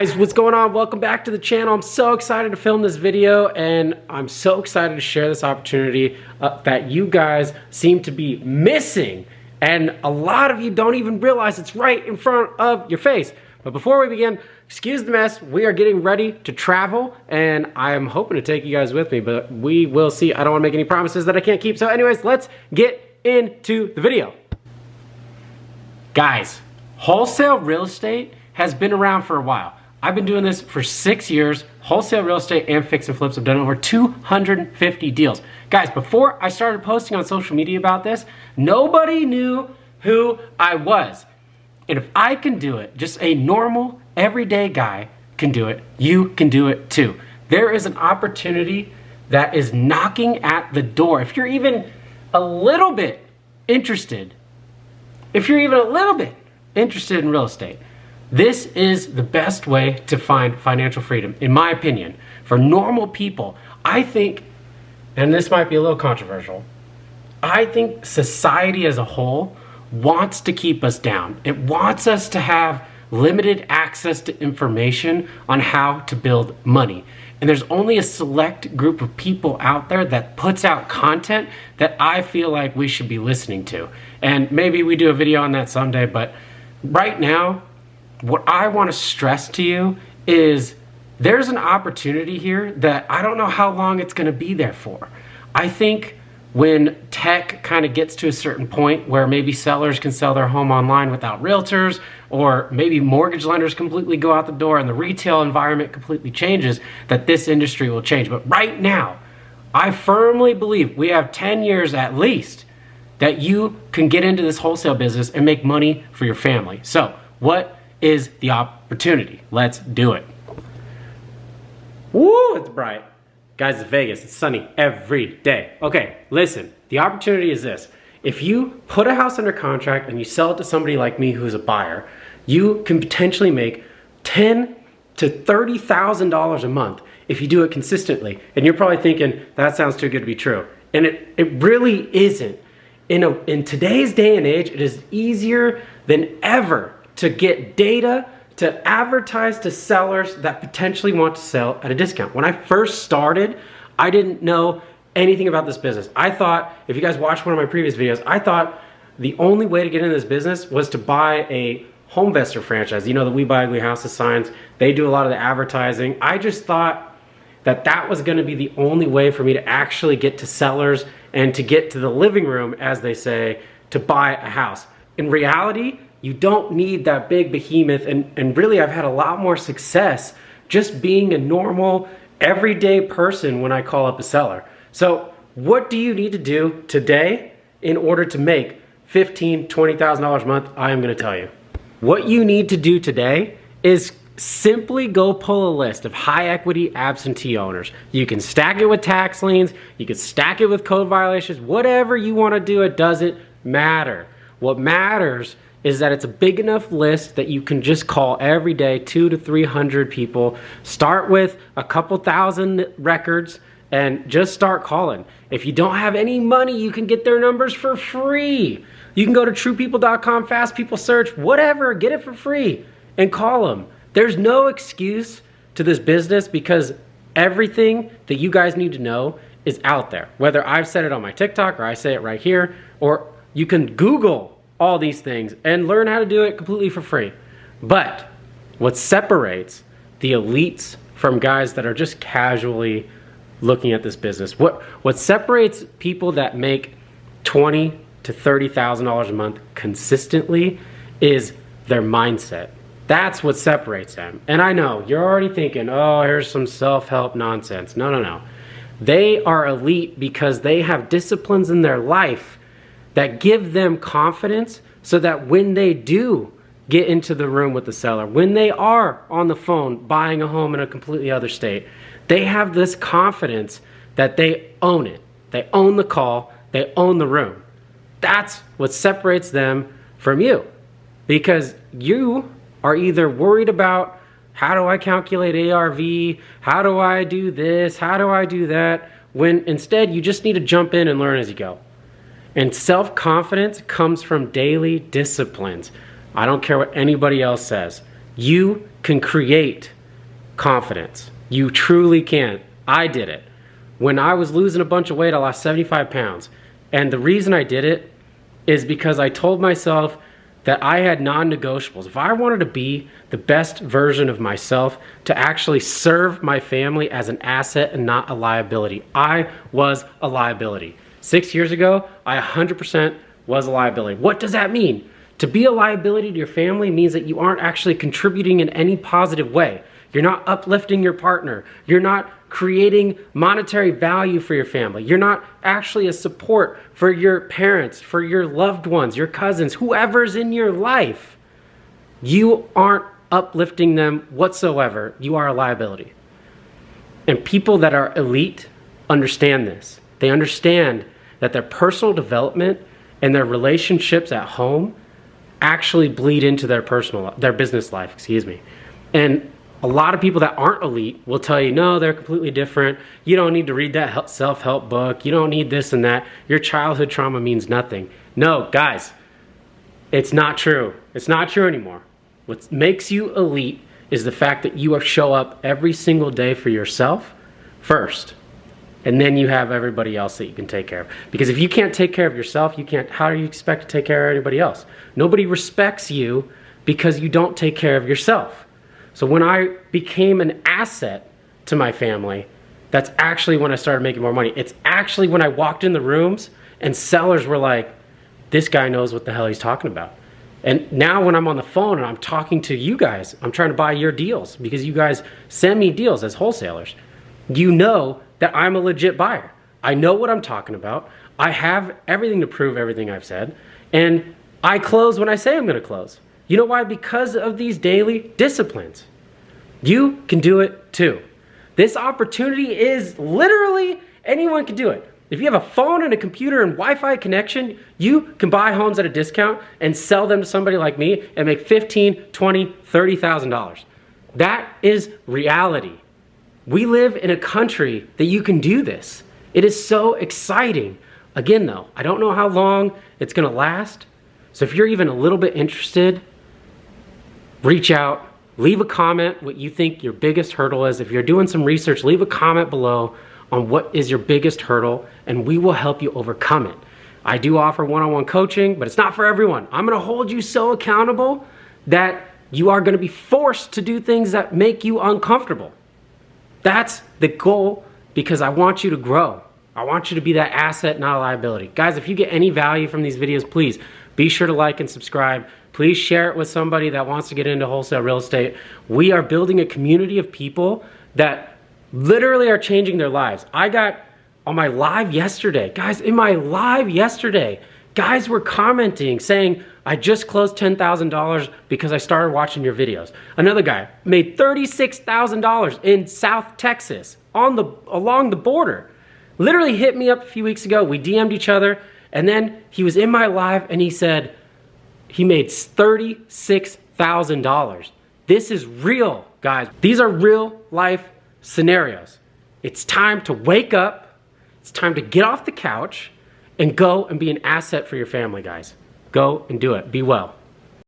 Guys, what's going on? Welcome back to the channel. I'm so excited to film this video, and I'm so excited to share this opportunity that you guys seem to be missing, and a lot of you don't even realize it's right in front of your face. But before we begin, excuse the mess, we are getting ready to travel, and I am hoping to take you guys with me, but we will see. I don't want to make any promises that I can't keep. So anyways, let's get into the video. Guys, wholesale real estate has been around for a while. I've been doing this for 6 years. Wholesale real estate and fix and flips. I've done over 250 deals. Guys, before I started posting on social media about this, nobody knew who I was. And if I can do it, just a normal, everyday guy can do it, you can do it too. There is an opportunity that is knocking at the door. If you're even a little bit interested, in real estate, this is the best way to find financial freedom, in my opinion. For normal people, I think, and this might be a little controversial, I think society as a whole wants to keep us down. It wants us to have limited access to information on how to build money. And there's only a select group of people out there that puts out content that I feel like we should be listening to. And maybe we do a video on that someday, but right now, what I want to stress to you is there's an opportunity here that I don't know how long it's going to be there for. I think when tech kind of gets to a certain point where maybe sellers can sell their home online without realtors, or maybe mortgage lenders completely go out the door and the retail environment completely changes, that this industry will change. But right now, I firmly believe we have 10 years at least that you can get into this wholesale business and make money for your family. So what is the opportunity? Let's do it. Woo, it's bright. Guys, it's Vegas. It's sunny every day. Okay, listen, the opportunity is this. If you put a house under contract and you sell it to somebody like me who's a buyer, you can potentially make $10,000 to $30,000 a month if you do it consistently. And you're probably thinking, that sounds too good to be true. And it really isn't. In today's day and age, it is easier than ever to get data, to advertise to sellers that potentially want to sell at a discount. When I first started, I didn't know anything about this business. I thought, if you guys watched one of my previous videos, I thought the only way to get into this business was to buy a HomeVestor franchise. You know, the We Buy Ugly Houses signs, they do a lot of the advertising. I just thought that that was gonna be the only way for me to actually get to sellers and to get to the living room, as they say, to buy a house. In reality, you don't need that big behemoth, and really I've had a lot more success just being a normal, everyday person when I call up a seller. So what do you need to do today in order to make $15,000, $20,000 a month? I am gonna tell you. What you need to do today is simply go pull a list of high equity absentee owners. You can stack it with tax liens, you can stack it with code violations, whatever you wanna do, it doesn't matter. What matters is that it's a big enough list that you can just call every day, 200 to 300 people. Start with a couple thousand records and just start calling. If you don't have any money, you can get their numbers for free. You can go to truepeople.com, fast people search, whatever, get it for free and call them. There's no excuse to this business because everything that you guys need to know is out there. Whether I've said it on my TikTok or I say it right here, or you can Google all these things and learn how to do it completely for free. But what separates the elites from guys that are just casually looking at this business, what separates people that make $20,000 to $30,000 a month consistently is their mindset. That's what separates them. And I know you're already thinking, oh, here's some self-help nonsense. No. They are elite because they have disciplines in their life that give them confidence so that when they do get into the room with the seller, when they are on the phone buying a home in a completely other state, they have this confidence that they own it. They own the call, they own the room. That's what separates them from you, because you are either worried about, how do I calculate ARV? How do I do this? How do I do that? When instead you just need to jump in and learn as you go. And self-confidence comes from daily disciplines. I don't care what anybody else says. You can create confidence. You truly can. I did it. When I was losing a bunch of weight, I lost 75 pounds. And the reason I did it is because I told myself that I had non-negotiables. If I wanted to be the best version of myself, to actually serve my family as an asset and not a liability, I was a liability. 6 years ago, I 100% was a liability. What does that mean? To be a liability to your family means that you aren't actually contributing in any positive way. You're not uplifting your partner. You're not creating monetary value for your family. You're not actually a support for your parents, for your loved ones, your cousins, whoever's in your life. You aren't uplifting them whatsoever. You are a liability. And people that are elite understand this. They understand that their personal development and their relationships at home actually bleed into their business life, And a lot of people that aren't elite will tell you, no, they're completely different. You don't need to read that self-help book. You don't need this and that. Your childhood trauma means nothing. No, guys, it's not true. It's not true anymore. What makes you elite is the fact that you show up every single day for yourself first. And then you have everybody else that you can take care of. Because if you can't take care of yourself, how do you expect to take care of anybody else? Nobody respects you because you don't take care of yourself. So when I became an asset to my family, that's actually when I started making more money. It's actually when I walked in the rooms and sellers were like, this guy knows what the hell he's talking about. And now when I'm on the phone and I'm talking to you guys, I'm trying to buy your deals because you guys send me deals as wholesalers. You know that I'm a legit buyer. I know what I'm talking about. I have everything to prove everything I've said. And I close when I say I'm gonna close. You know why? Because of these daily disciplines. You can do it too. This opportunity is literally, anyone can do it. If you have a phone and a computer and Wi-Fi connection, you can buy homes at a discount and sell them to somebody like me and make $15,000, $20,000, $30,000. That is reality. We live in a country that you can do this. It is so exciting. Again though, I don't know how long it's gonna last. So if you're even a little bit interested, reach out, leave a comment what you think your biggest hurdle is. If you're doing some research, leave a comment below on what is your biggest hurdle and we will help you overcome it. I do offer one-on-one coaching, but it's not for everyone. I'm gonna hold you so accountable that you are gonna be forced to do things that make you uncomfortable. That's the goal because I want you to grow. I want you to be that asset, not a liability. Guys, if you get any value from these videos, please be sure to like and subscribe. Please share it with somebody that wants to get into wholesale real estate. We are building a community of people that literally are changing their lives. I got on my live yesterday, guys, in my live yesterday, guys were commenting saying, I just closed $10,000 because I started watching your videos. Another guy made $36,000 in South Texas along the border. Literally hit me up a few weeks ago. We DM'd each other and then he was in my live and he said he made $36,000. This is real, guys. These are real life scenarios. It's time to wake up. It's time to get off the couch and go and be an asset for your family, guys. Go and do it. Be well.